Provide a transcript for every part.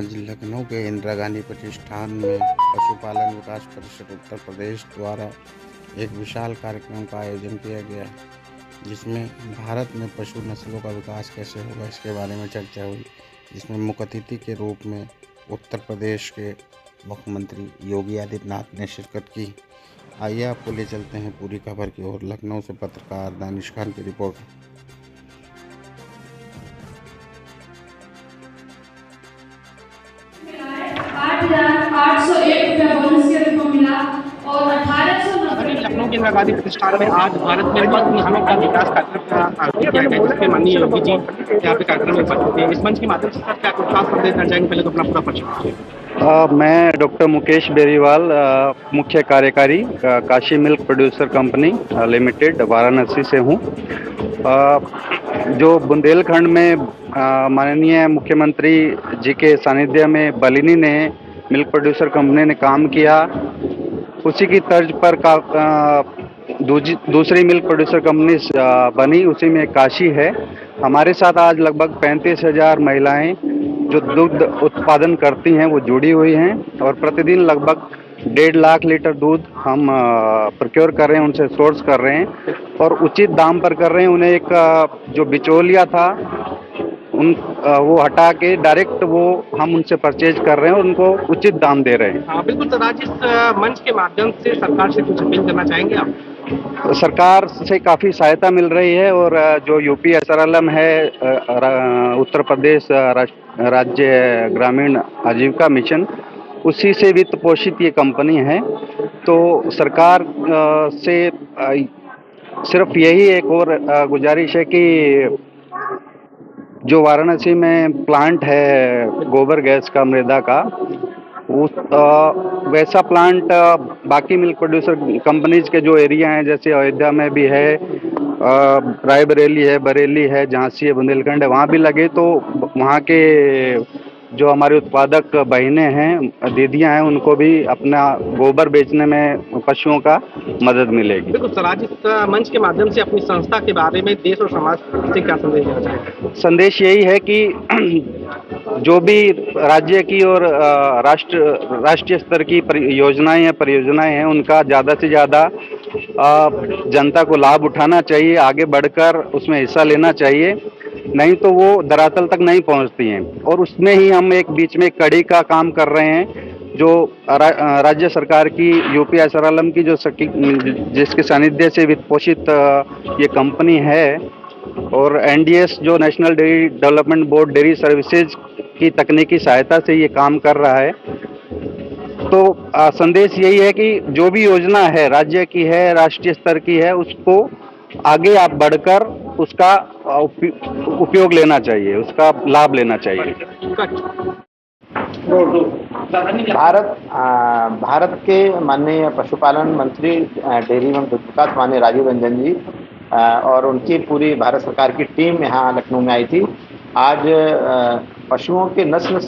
आज लखनऊ के इंदिरा गांधी प्रतिष्ठान में पशुपालन विकास परिषद उत्तर प्रदेश द्वारा एक विशाल कार्यक्रम का आयोजन किया गया, जिसमें भारत में पशु नस्लों का विकास कैसे होगा इसके बारे में चर्चा हुई। जिसमें मुख्य अतिथि के रूप में उत्तर प्रदेश के मुख्यमंत्री योगी आदित्यनाथ ने शिरकत की। आइए आपको ले चलते हैं पूरी खबर की ओर। लखनऊ से पत्रकार दानिश खान की रिपोर्ट। 8,801 रुपया बोनस के रूप में मिला और 1890 लखनऊ के इंदिरा गांधी प्रतिष्ठान में आज भारत में पशुधनों का विकास कार्यक्रम का आयोजन किया गया, जिसमें माननीय योगी जी यहाँ पे कार्यक्रम में उपस्थित थे। इस मंच के माध्यम से क्या कुछ खास संदेश देना चाहेंगे? पहले तो अपना पूरा परिचय। मैं डॉक्टर मुकेश बेरीवाल, मुख्य कार्यकारी Kashi milk producer company limited Varanasi से हूँ। जो बुंदेलखंड में माननीय मुख्यमंत्री जी के सानिध्य में बलिनी ने मिल्क प्रोड्यूसर कंपनी ने काम किया, उसी की तर्ज पर दूसरी मिल्क प्रोड्यूसर कंपनी बनी, उसी में काशी है। हमारे साथ आज लगभग 35,000 महिलाएं जो दूध उत्पादन करती हैं वो जुड़ी हुई हैं और प्रतिदिन लगभग 1.5 लाख लीटर दूध हम प्रोक्योर कर रहे हैं, उनसे सोर्स कर रहे हैं और उचित दाम पर कर रहे हैं। उन्हें एक जो बिचौलिया था वो हटा के डायरेक्ट वो हम उनसे परचेज कर रहे हैं और उनको उचित दाम दे रहे हैं। हाँ बिल्कुल सर, आज इस मंच के माध्यम से सरकार से कुछ अपील करना चाहेंगे आप? तो सरकार से काफ़ी सहायता मिल रही है और जो यूपी SRLM है, उत्तर प्रदेश राज्य ग्रामीण आजीविका मिशन, उसी से वित्त पोषित ये कंपनी है। तो सरकार से सिर्फ यही एक और गुजारिश है कि जो वाराणसी में प्लांट है गोबर गैस का, मृदा का, उस वैसा प्लांट बाकी मिल्क प्रोड्यूसर कंपनीज के जो एरिया हैं, जैसे अयोध्या में भी है, रायबरेली है, बरेली है, झांसी है, बुंदेलखंड है, वहाँ भी लगे तो वहाँ के जो हमारे उत्पादक बहनें हैं, दीदियाँ हैं, उनको भी अपना गोबर बेचने में पशुओं का मदद मिलेगी। बिल्कुल सर, आज इस मंच के माध्यम से अपनी संस्था के बारे में देश और समाज से क्या संदेश देना चाहेंगे? संदेश यही है कि जो भी राज्य की और राष्ट्रीय स्तर की योजनाएं या परियोजनाएं हैं, उनका ज़्यादा से ज़्यादा जनता को लाभ उठाना चाहिए, आगे बढ़कर उसमें हिस्सा लेना चाहिए, नहीं तो वो धरातल तक नहीं पहुंचती हैं। और उसमें ही हम एक बीच में कड़ी का काम कर रहे हैं, जो राज्य सरकार की यूपी SRLM की जिसके सानिध्य से वित्त पोषित ये कंपनी है, और NDS जो national dairy development board dairy services की तकनीकी सहायता से ये काम कर रहा है। तो संदेश यही है कि जो भी योजना है, राज्य की है, राष्ट्रीय स्तर की है, उसको आगे आप बढ़कर उसका उपयोग लेना चाहिए, उसका लाभ लेना चाहिए। भारत के माननीय पशुपालन मंत्री, डेयरी एवं दुग्ध विकास माननीय राजीव रंजन जी और उनकी पूरी भारत सरकार की टीम यहाँ लखनऊ में आई थी। आज पशुओं के नस्ल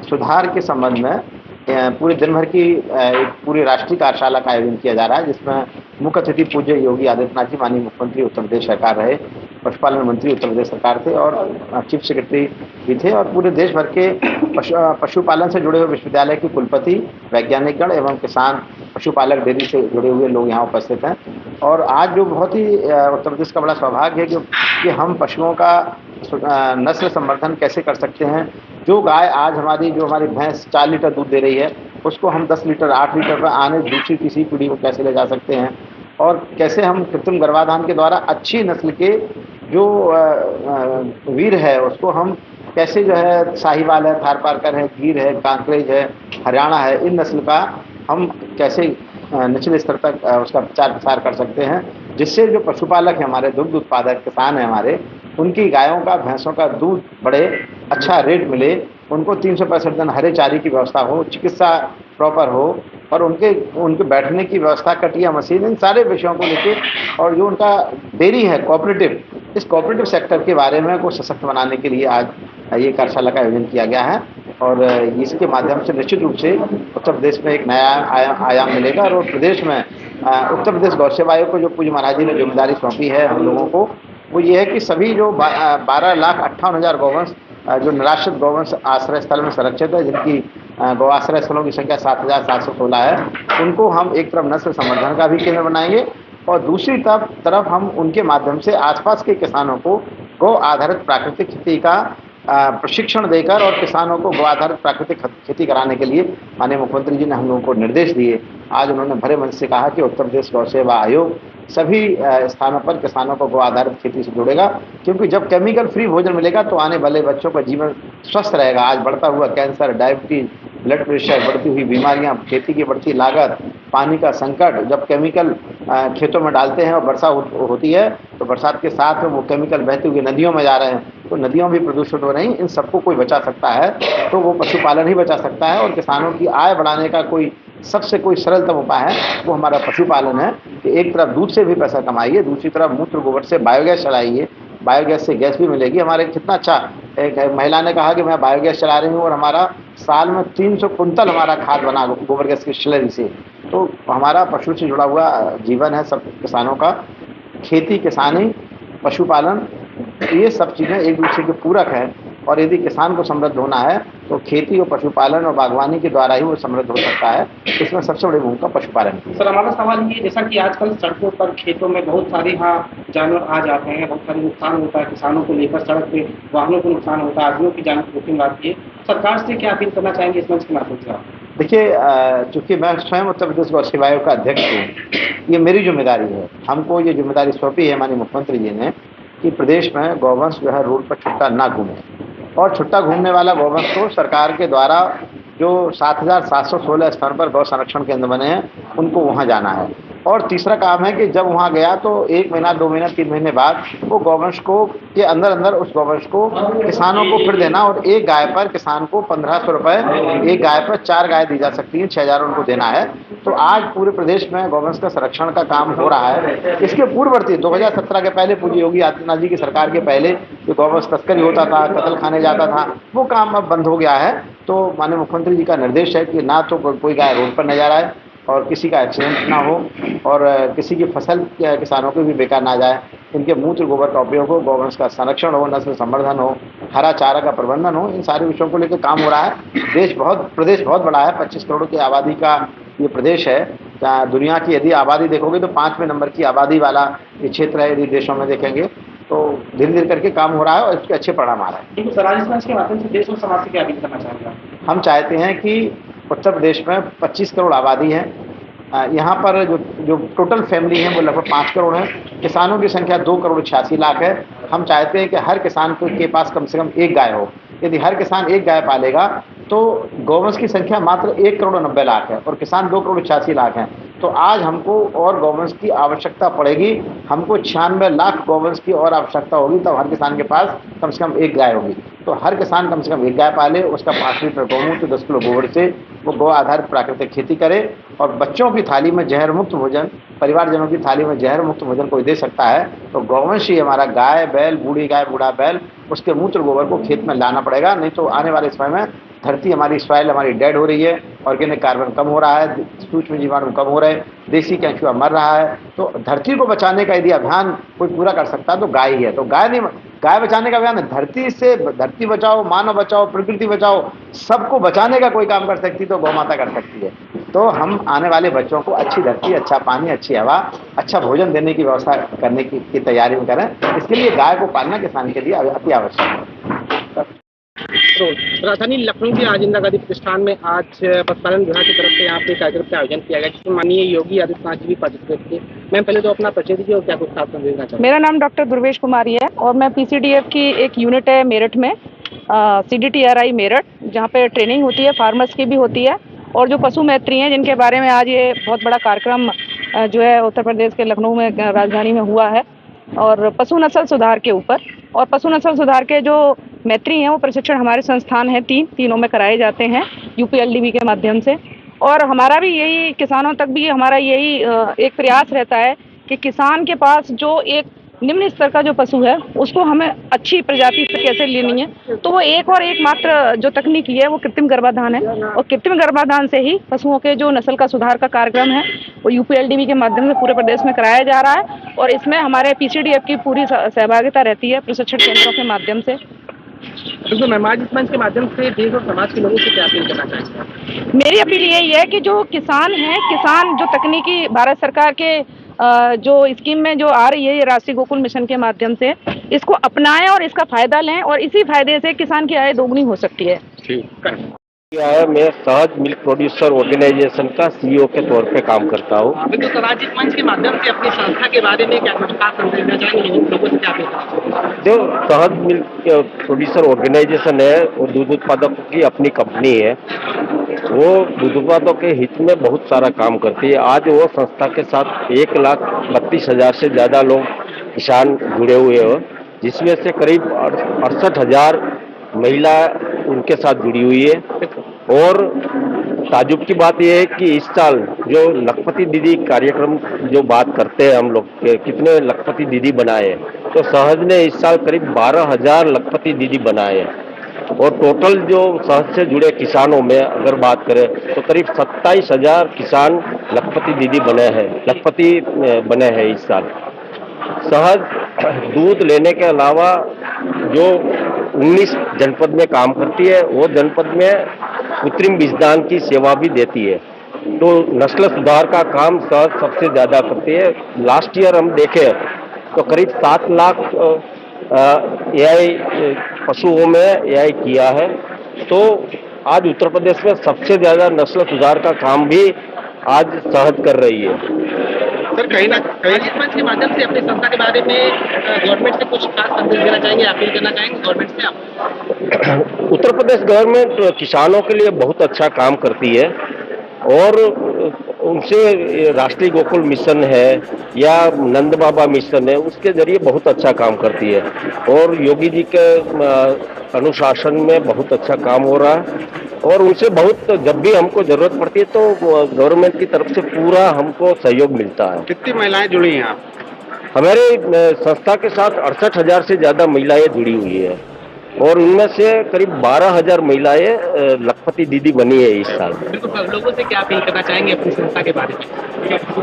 सुधार के संबंध में पूरे दिन भर की एक पूरी राष्ट्रीय कार्यशाला का आयोजन किया जा रहा है, जिसमें मुख्य अतिथि पूज्य योगी आदित्यनाथ जी, माननीय मुख्यमंत्री उत्तर प्रदेश सरकार रहे, पशुपालन मंत्री उत्तर प्रदेश सरकार थे और चीफ सेक्रेटरी भी थे, और पूरे देश भर के पशुपालन से जुड़े हुए विश्वविद्यालय के कुलपति, वैज्ञानिकगण एवं किसान, पशुपालक, डेयरी से जुड़े हुए लोग यहाँ उपस्थित हैं। और आज जो बहुत ही उत्तर प्रदेश का बड़ा सौभाग्य है कि हम पशुओं का नस्ल संवर्धन कैसे कर सकते हैं। जो गाय आज हमारी भैंस 4 लीटर दूध दे रही है, उसको हम 10 लीटर 8 लीटर पर आने दूसरी तीसरी पीढ़ी को कैसे ले जा सकते हैं, और कैसे हम कृत्रिम गर्भाधान के द्वारा अच्छी नस्ल के जो वीर है उसको हम कैसे, जो है साहिवाल है, थारपारकर है, गिर है, कांकरेज है, हरियाणा है, इन नस्ल का हम कैसे निचले स्तर तक उसका प्रचार प्रसार कर सकते हैं, जिससे जो पशुपालक है, हमारे दुग्ध उत्पादक किसान हैं हमारे, उनकी गायों का, भैंसों का दूध बड़े अच्छा रेट मिले, उनको 365 दिन हरे चारे की व्यवस्था हो, चिकित्सा प्रॉपर हो, और उनके बैठने की व्यवस्था, कटिया मशीन, इन सारे विषयों को लेके, और जो उनका डेयरी है कोऑपरेटिव, इस कोऑपरेटिव सेक्टर के बारे में को सशक्त बनाने के लिए आज ये कार्यशाला का आयोजन किया गया है। और इसके माध्यम से निश्चित रूप से उत्तर प्रदेश में एक नया आयाम मिलेगा, और प्रदेश में उत्तर प्रदेश गौ सेवा आयोग को जो पूज्य महाराज जी ने जिम्मेदारी सौंपी है हम लोगों को, वो ये है कि सभी जो 12,58,000 गौवंश जो निराश्रित गौवंश आश्रय स्थल में संरक्षित है, जिनकी गौ आश्रय स्थलों की संख्या 7,716 है, उनको हम एक तरफ नस्ल संवर्धन का भी केंद्र बनाएंगे और दूसरी तरफ हम उनके माध्यम से आसपास के किसानों को गौ आधारित प्राकृतिक खेती का प्रशिक्षण देकर और किसानों को गौ आधारित प्राकृतिक खेती कराने के लिए माननीय मुख्यमंत्री जी ने हम लोगों को निर्देश दिए। आज उन्होंने भरे मन से कहा कि उत्तर प्रदेश गौ सेवा आयोग सभी स्थानों पर किसानों को गौ आधारित खेती से जोड़ेगा, क्योंकि जब केमिकल फ्री भोजन मिलेगा तो आने वाले बच्चों का जीवन स्वस्थ रहेगा। आज बढ़ता हुआ कैंसर, डायबिटीज, ब्लड प्रेशर, बढ़ती हुई बीमारियां, खेती की बढ़ती लागत, पानी का संकट, जब केमिकल खेतों में डालते हैं और वर्षा होती है तो बरसात के साथ में वो केमिकल बहते हुए नदियों में जा रहे हैं, तो नदियों भी प्रदूषित हो रही। इन सबको कोई बचा सकता है तो वो पशुपालन ही बचा सकता है, और किसानों की आय बढ़ाने का सबसे सरलतम उपाय है वो हमारा पशुपालन है कि एक तरफ दूध से भी पैसा कमाइए, दूसरी तरफ मूत्र गोबर से बायोगैस चलाइए, बायोगैस से गैस भी मिलेगी। हमारे कितना अच्छा, एक महिला ने कहा कि मैं बायोगैस चला रही हूँ और हमारा साल में 300 कुंतल हमारा खाद बना गोबर गैस की स्लरी से। तो हमारा पशु से जुड़ा हुआ जीवन है सब किसानों का। खेती, किसानी, पशुपालन, ये सब चीज़ें एक दूसरे के पूरक हैं, और यदि किसान को समृद्ध होना है तो खेती और पशुपालन और बागवानी के द्वारा ही वो समृद्ध हो सकता है। इसमें सबसे बड़ी भूमिका पशुपालन की। सर, हमारा सवाल ये, जैसा कि आजकल सड़कों पर, खेतों में बहुत सारे जानवर आ जाते हैं, बहुत सारे नुकसान होता है किसानों को लेकर, सड़क पे वाहनों को नुकसान होता है, आदमियों की जान की जोखिम आती है। सरकार से क्या अपील करना चाहेंगे इस मंच के माध्यम से? देखिए, चूँकि मैं स्वयं उत्तर प्रदेश गौ सेवा आयोग का अध्यक्ष हूँ, ये मेरी जिम्मेदारी है। हमको ये जिम्मेदारी सौंपी है माननीय मुख्यमंत्री जी ने कि प्रदेश में गौवंश जो है रोड पर छुट्टा ना घूमे, और छुट्टा घूमने वाला गौवंश को सरकार के द्वारा जो 7,716 स्थान पर गौ संरक्षण केंद्र बने हैं उनको वहाँ जाना है। और तीसरा काम है कि जब वहाँ गया तो 1 महीना, 2 महीना, 3 महीने बाद वो गौवंश को के अंदर उस गौवंश को किसानों को फिर देना, और एक गाय पर किसान को 1,500 रुपये, एक गाय पर 4 गाय दी जा सकती हैं, 6,000 उनको देना है। तो आज पूरे प्रदेश में गौवंश का संरक्षण का काम हो रहा है। इसके पूर्ववर्ती 2017 के पहले, पूज्य योगी आदित्यनाथ जी की सरकार के पहले जो गौवंश तस्करी होता था, कत्ल खाने जाता था, वो काम अब बंद हो गया है। तो माननीय मुख्यमंत्री जी का निर्देश है कि ना तो कोई गाय रोड पर न जा रहा है और किसी का एक्सीडेंट ना हो, और किसी की फसल किसानों की भी बेकार ना जाए। इनके मूत्र गोबर का उपयोग हो, गौवंश का संरक्षण हो, नस्ल संवर्धन हो, हरा चारा का प्रबंधन हो, इन सारे विषयों को लेकर काम हो रहा है। प्रदेश बहुत बड़ा है, 25 करोड़ की आबादी का ये प्रदेश है। दुनिया की यदि आबादी देखोगे तो 5वें नंबर की आबादी वाला ये क्षेत्र है। यदि देशों में देखेंगे तो धीरे धीरे करके काम हो रहा है और इसके अच्छे परिणाम आ रहे हैं। राजस्थान के माध्यम से देश और समाज से क्या अपील करना चाहेंगे? हम चाहते हैं कि उत्तर प्रदेश में 25 करोड़ आबादी है, यहाँ पर जो टोटल फैमिली है वो लगभग 5 करोड़ है, किसानों की संख्या 2 करोड़ 86 लाख है। हम चाहते हैं कि हर किसान के पास कम से कम एक गाय हो। यदि हर किसान एक गाय पालेगा तो गौवंश की संख्या मात्र 1 करोड़ 90 लाख है और किसान 2 करोड़ 86 लाख हैं। तो आज हमको और गौवंश की आवश्यकता पड़ेगी, हमको 96 लाख गौवंश की और आवश्यकता होगी, तब हर किसान के पास कम से कम एक गाय होगी। तो हर किसान कम से कम एक गाय पाले, उसका 5 लीटर गौमूत्र 10 किलो गोबर से वो गौ आधारित प्राकृतिक खेती करे, और बच्चों की थाली में जहर मुक्त भोजन, परिवारजनों की थाली में जहर मुक्त भोजन कोई दे सकता है तो गौवंश ही हमारा गाय, बैल, बूढ़ी गाय, बूढ़ा बैल, उसके मूत्र गोबर को खेत में लाना पड़ेगा। नहीं तो आने वाले समय में धरती हमारी, सॉइल हमारी डेड हो रही है, ऑर्गेनिक कार्बन कम हो रहा है, सूक्ष्म जीवाणु कम हो रहे हैं, देसी केंचुआ मर रहा है। तो धरती को बचाने का यदि अभियान कोई पूरा कर सकता है तो गाय ही है। तो गाय बचाने का अभियान धरती बचाओ, मानव बचाओ, प्रकृति बचाओ, सबको बचाने का कोई काम कर सकती तो गौ माता कर सकती है। तो हम आने वाले बच्चों को अच्छी धरती, अच्छा पानी, अच्छी हवा, अच्छा भोजन देने की व्यवस्था करने की तैयारी में करें। इसके लिए गाय को पालना किसान के लिए अति आवश्यक है। राजधानी लखनऊ के आज इंदिरा गांधी प्रतिष्ठान में आज पशुपालन विभाग की तरफ से यहाँ पे कार्यक्रम का आयोजन किया गया, जिसमें माननीय योगी आदित्यनाथ जी भी पार्टिसिपेट किए। मैम, पहले तो अपना परिचय दीजिए और क्या कुछ खास देना चाहते हैं? मेरा नाम डॉक्टर दुर्वेश कुमारी है और मैं PCDF की एक यूनिट है मेरठ में, CDTRI मेरठ, जहाँ पे ट्रेनिंग होती है, फार्मर्स की भी होती है, और जो पशु मैत्री हैं जिनके बारे में आज ये बहुत बड़ा कार्यक्रम जो है उत्तर प्रदेश के लखनऊ में, राजधानी में हुआ है, और पशु नस्ल सुधार के ऊपर। और पशु नस्ल सुधार के जो मैत्री हैं वो प्रशिक्षण हमारे संस्थान हैं, तीनों में कराए जाते हैं UPLDB के माध्यम से। और हमारा भी यही, किसानों तक भी हमारा यही एक प्रयास रहता है कि किसान के पास जो एक निम्न स्तर का जो पशु है उसको हमें अच्छी प्रजाति से कैसे लेनी है, तो वो एक मात्र जो तकनीकी है वो कृत्रिम गर्भाधान है, और कृत्रिम गर्भाधान से ही पशुओं के जो नस्ल का सुधार का कार्यक्रम है वो UPLDB के माध्यम से पूरे प्रदेश में कराया जा रहा है, और इसमें हमारे PCDF की पूरी सहभागिता रहती है प्रशिक्षण केंद्रों के माध्यम से। बिल्कुल मैम, आज इस मंच के माध्यम से देश और समाज के लोगों से क्या अपील करना चाहेंगे? मेरी अपील यही है कि जो किसान हैं, किसान जो तकनीकी भारत सरकार के जो स्कीम में जो आ रही है ये राष्ट्रीय गोकुल मिशन के माध्यम से, इसको अपनाएं और इसका फायदा लें और इसी फायदे से किसान की आय दोगुनी हो सकती है। क्या है, मैं सहज मिल्क प्रोड्यूसर ऑर्गेनाइजेशन का सीईओ के तौर पे काम करता हूँ। बिल्कुल सर, आज इस मंच के माध्यम से अपनी संस्था के बारे में क्या संदेश देना चाहेंगे, लोगों से क्या अपील करना चाहेंगे? जो सहज मिल्क प्रोड्यूसर ऑर्गेनाइजेशन है वो दूध उत्पादकों की अपनी कंपनी है। वो दूध उत्पादकों के हित में बहुत सारा काम करती है। आज वो संस्था के साथ 1,32,000 से ज़्यादा लोग किसान जुड़े हुए हैं, जिसमें से करीब 68,000 महिला उनके साथ जुड़ी हुई है। और ताजुब की बात यह है कि इस साल जो लखपति दीदी कार्यक्रम जो बात करते हैं हम लोग के कितने लखपति दीदी बनाए हैं, तो सहज ने इस साल करीब 12,000 लखपति दीदी बनाए हैं। और टोटल जो सहज से जुड़े किसानों में अगर बात करें तो करीब 27,000 किसान लखपति दीदी लखपति बने हैं इस साल। सहज दूध लेने के अलावा जो 19 जनपद में काम करती है, वो जनपद में कृत्रिम बीजदान की सेवा भी देती है। तो नस्ल सुधार का काम सहज सबसे ज़्यादा करती है। लास्ट ईयर हम देखें तो करीब 7 लाख एआई पशुओं में एआई किया है। तो आज उत्तर प्रदेश में सबसे ज़्यादा नस्ल सुधार का काम भी आज सहज कर रही है। सर, कहीं ना कहीं इस मंच के माध्यम से अपनी संस्था के बारे में गवर्नमेंट से कुछ खास संदेश देना चाहेंगे, अपील करना चाहेंगे गवर्नमेंट से आप? उत्तर प्रदेश गवर्नमेंट किसानों के लिए बहुत अच्छा काम करती है और उनसे राष्ट्रीय गोकुल मिशन है या नंद बाबा मिशन है, उसके जरिए बहुत अच्छा काम करती है। और योगी जी के अनुशासन में बहुत अच्छा काम हो रहा है। और उनसे बहुत जब भी हमको जरूरत पड़ती है तो गवर्नमेंट की तरफ से पूरा हमको सहयोग मिलता है। कितनी महिलाएं जुड़ी हैं आप? हमारे संस्था के साथ 68,000 से ज़्यादा महिलाएं जुड़ी हुई है और उनमें से करीब 12,000 महिलाएं लखपति दीदी बनी है इस साल। बिल्कुल, लोगों से क्या अपील करना चाहेंगे अपनी संस्था के बारे में?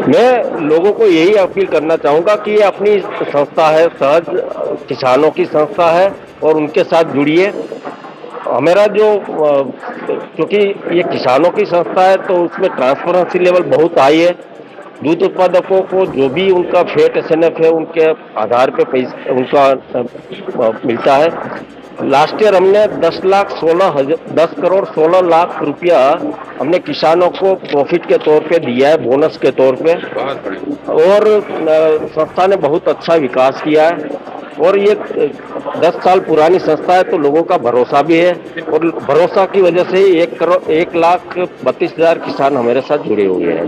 मैं लोगों को यही अपील करना चाहूँगा कि ये अपनी संस्था है, सहज किसानों की संस्था है और उनके साथ जुड़िए। हमारा जो क्योंकि ये किसानों की संस्था है तो उसमें ट्रांसपेरेंसी लेवल बहुत हाई है। दूध उत्पादकों को जो भी उनका फेट SNF है उनके आधार पे पैसा उनका मिलता है। लास्ट ईयर हमने 10 करोड़ 16 लाख रुपया हमने किसानों को प्रॉफिट के तौर पे दिया है, बोनस के तौर पे। और संस्था ने बहुत अच्छा विकास किया है और ये 10 साल पुरानी संस्था है तो लोगों का भरोसा भी है और भरोसा की वजह से 1,32,000 किसान हमारे साथ जुड़े हुए हैं।